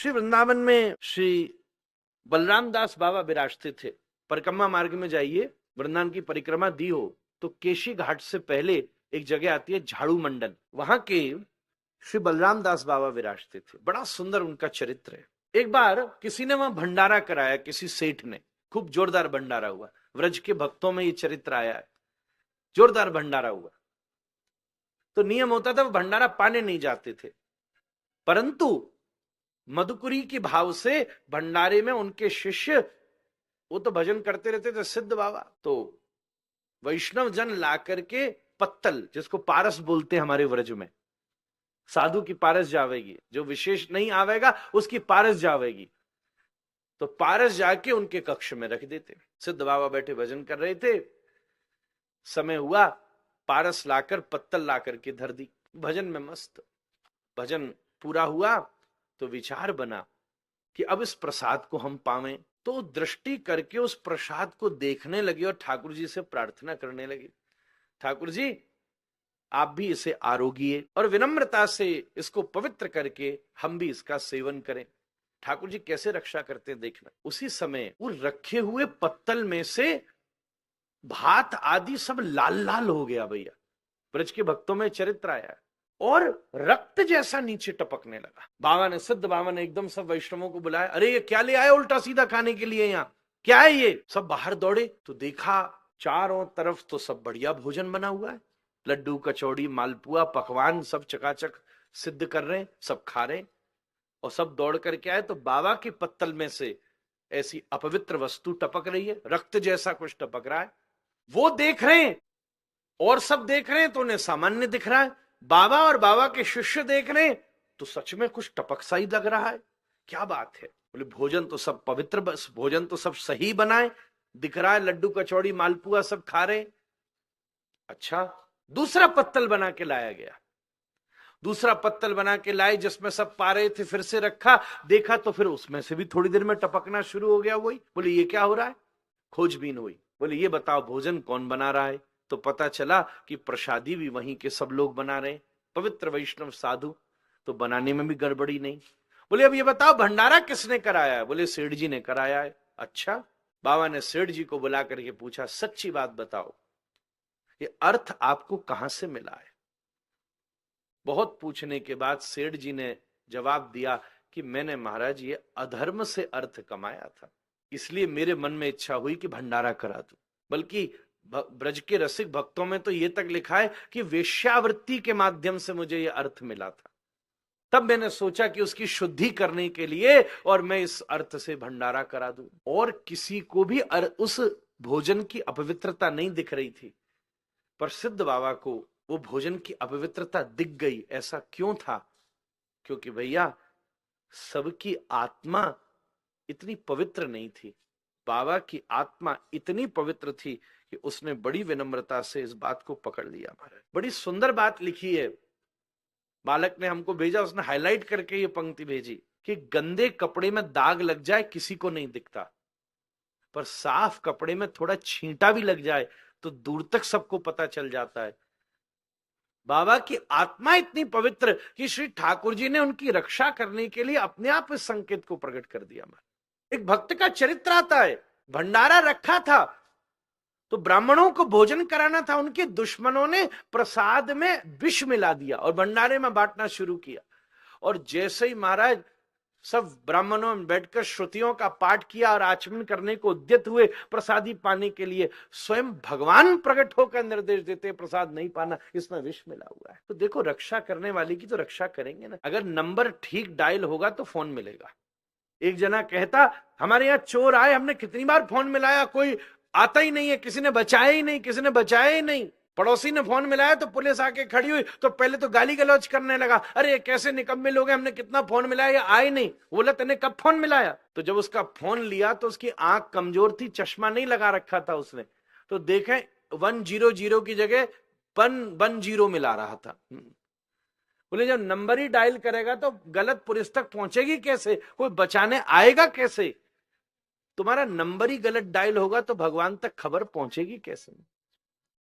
श्री वृंदावन में श्री बलराम दास बाबा विराजते थे। परिक्रमा मार्ग में जाइए, वृंदावन की परिक्रमा दी हो तो केशी घाट से पहले एक जगह आती है झाड़ू मंडन, वहां के श्री बलराम दास बाबा विराजते थे। बड़ा सुंदर उनका चरित्र है। एक बार किसी ने वहां भंडारा कराया, किसी सेठ ने, खूब जोरदार भंडारा हुआ। व्रज के भक्तों में ये चरित्र आया है, जोरदार भंडारा हुआ। तो नियम होता था वो भंडारा पाने नहीं जाते थे, परंतु मधुकुरी के भाव से भंडारे में उनके शिष्य वो तो भजन करते रहते थे, सिद्ध बाबा। तो वैष्णव जन ला करके पत्तल, जिसको पारस बोलते हैं हमारे व्रज में, साधु की पारस जावेगी, जो विशेष नहीं आवेगा उसकी पारस जावेगी, तो पारस जाके उनके कक्ष में रख देते। सिद्ध बाबा बैठे भजन कर रहे थे, समय हुआ, पारस लाकर पत्तल लाकर के धर दी, भजन में मस्त। भजन पूरा हुआ तो विचार बना कि अब इस प्रसाद को हम पावें, तो दृष्टि करके उस प्रसाद को देखने लगे और ठाकुर जी से प्रार्थना करने लगे, ठाकुर जी आप भी इसे आरोगिए और विनम्रता से इसको पवित्र करके हम भी इसका सेवन करें। ठाकुर जी कैसे रक्षा करते देखना। उसी समय वो रखे हुए पत्तल में से भात आदि सब लाल लाल हो गया भैया। ब्रज के भक्तों में चरित्र आया है, और रक्त जैसा नीचे टपकने लगा। बाबा ने, सिद्ध बाबा ने एकदम सब वैष्णवों को बुलाया, अरे ये क्या ले आए उल्टा सीधा खाने के लिए, यहाँ क्या है ये? सब बाहर दौड़े तो देखा चारों तरफ तो सब बढ़िया भोजन बना हुआ है, लड्डू कचौड़ी मालपुआ पकवान सब चकाचक सिद्ध कर रहे हैं, सब खा रहे हैं। और सब दौड़ करके आए तो बाबा के पत्तल में से ऐसी अपवित्र वस्तु टपक रही है, रक्त जैसा कुछ टपक रहा है। वो देख रहे हैं और सब देख रहे हैं तो उन्हें सामान्य दिख रहा है। बाबा और बाबा के शिष्य देख रहे हैं तो सच में कुछ टपक सा ही लग रहा है। क्या बात है? बोले भोजन तो सब पवित्र, बस भोजन तो सब सही बनाए दिख रहा है, लड्डू कचौड़ी मालपुआ सब खा रहे। अच्छा, दूसरा पत्तल बना के लाया गया, दूसरा पत्तल बना के लाए जिसमें सब पा रहे थे, फिर से रखा, देखा तो फिर उसमें से भी थोड़ी देर में टपकना शुरू हो गया। वही बोले ये क्या हो रहा है? खोजबीन हुई, बोले ये बताओ भोजन कौन बना रहा है? तो पता चला कि प्रसादी भी वहीं के सब लोग बना रहे, पवित्र वैष्णव साधु, तो बनाने में भी गड़बड़ी नहीं। बोले अब ये बताओ भंडारा किसने कराया है? बोले सेठ जी ने कराया है। अच्छा, बाबा ने सेठ जी को बुला करके पूछा, सच्ची बात बताओ ये अर्थ आपको कहां से मिला है? बहुत पूछने के बाद सेठ जी ने जवाब दिया कि मैंने महाराज ये अधर्म से अर्थ कमाया था, इसलिए मेरे मन में इच्छा हुई कि भंडारा करा दूं। बल्कि ब्रज के रसिक भक्तों में तो ये तक लिखा है कि वेश्यावृत्ति के माध्यम से मुझे ये अर्थ मिला था, तब मैंने सोचा कि उसकी शुद्धि करने के लिए और मैं इस अर्थ से भंडारा करा दूं। और किसी को भी उस भोजन की अपवित्रता नहीं दिख रही थी, पर सिद्ध बाबा को वो भोजन की अपवित्रता दिख गई। ऐसा क्यों था? क्योंकि भैया सबकी आत्मा इतनी पवित्र नहीं थी, बाबा की आत्मा इतनी पवित्र थी कि उसने बड़ी विनम्रता से इस बात को पकड़ लिया। महाराज बड़ी सुंदर बात लिखी है, बालक ने हमको भेजा, उसने हाईलाइट करके ये पंक्ति भेजी कि गंदे कपड़े में दाग लग जाए किसी को नहीं दिखता, पर साफ कपड़े में थोड़ा छींटा भी लग जाए तो दूर तक सबको पता चल जाता है। बाबा की आत्मा इतनी पवित्र कि श्री ठाकुर जी ने उनकी रक्षा करने के लिए अपने आप इस संकेत को प्रकट कर दिया। एक भक्त का चरित्र आता है, भंडारा रखा था तो ब्राह्मणों को भोजन कराना था, उनके दुश्मनों ने प्रसाद में विष मिला दिया और भंडारे में बांटना शुरू किया। और जैसे ही महाराज सब ब्राह्मणों में बैठकर श्रुतियों का पाठ किया और आचमन करने को उद्यत हुए प्रसादी पाने के लिए, स्वयं भगवान प्रकट होकर निर्देश देते प्रसाद नहीं पाना, इसमें विष मिला हुआ है। तो देखो रक्षा करने वाले की तो रक्षा करेंगे ना। अगर नंबर ठीक डायल होगा तो फोन मिलेगा। एक जना कहता हमारे यहाँ चोर आए, हमने कितनी बार फोन मिलाया, कोई आता ही नहीं है, किसी ने बचाया ही नहीं, किसी ने बचाया ही नहीं। पड़ोसी ने फोन मिलाया तो पुलिस आके खड़ी हुई तो पहले तो गाली गलौज करने लगा, अरे कैसे निकम्मे लोग हैं, हमने कितना फोन मिलाया, ये आए नहीं। बोला तूने कब फोन मिलाया? तो जब उसका फोन लिया तो उसकी आंख कमजोर थी, चश्मा नहीं लगा रखा था उसने, तो देखें 100 की जगह 110 मिला रहा था। बोले जब नंबर ही डायल करेगा तो गलत पुलिस तक पहुंचेगी कैसे, कोई बचाने आएगा कैसे? तुम्हारा नंबर ही गलत डायल होगा तो भगवान तक खबर पहुंचेगी कैसे?